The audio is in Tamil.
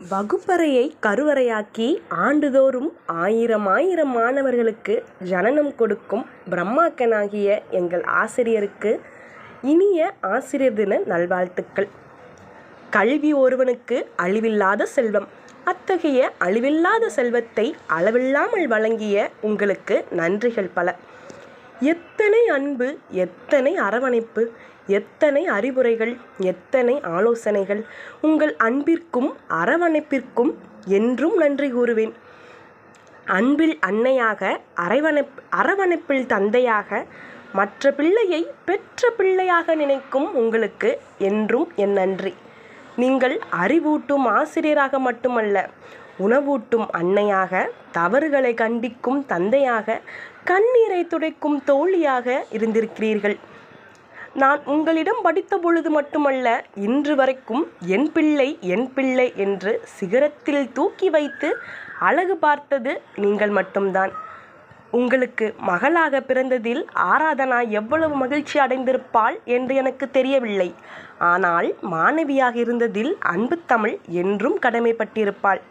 வகுப்பறையை கருவறையாக்கி ஆண்டுதோறும் ஆயிரம் மாணவர்களுக்கு ஜனனம் கொடுக்கும் பிரம்மாக்கனாகிய எங்கள் ஆசிரியருக்கு இனிய ஆசிரியர் தின நல்வாழ்த்துக்கள். கல்வி ஒருவனுக்கு அழிவில்லாத செல்வம். அத்தகைய அழிவில்லாத செல்வத்தை அளவில்லாமல் வழங்கிய உங்களுக்கு நன்றிகள் பல. எத்தனை அன்பு, எத்தனை அரவணைப்பு, எத்தனை அறிவுரைகள், எத்தனை ஆலோசனைகள். உங்கள் அன்பிற்கும் அரவணைப்பிற்கும் என்றும் நன்றி கூறுவேன். அன்பில் அன்னையாக, அரவணைப்பில் தந்தையாக, மற்ற பிள்ளையை பெற்ற பிள்ளையாக நினைக்கும் உங்களுக்கு என்றும் என் நன்றி. நீங்கள் அறிவூட்டும் ஆசிரியராக மட்டுமல்ல, உணவூட்டும் அன்னையாக, தவறுகளை கண்டிக்கும் தந்தையாக, கண்ணீரை துடைக்கும் தோழியாக இருந்திருக்கிறீர்கள். நான் உங்களிடம் படித்த பொழுது மட்டுமல்ல, இன்று வரைக்கும் என் பிள்ளை என்று சிகரத்தில் தூக்கி வைத்து அழகு பார்த்தது நீங்கள் மட்டும்தான். உங்களுக்கு மகளாக பிறந்ததில் ஆராதனா எவ்வளவு மகிழ்ச்சி அடைந்திருப்பாள் என்று எனக்கு தெரியவில்லை. ஆனால் மாணவியாக இருந்ததில் அன்பு தமிழ் என்றும் கடமைப்பட்டிருப்பாள்.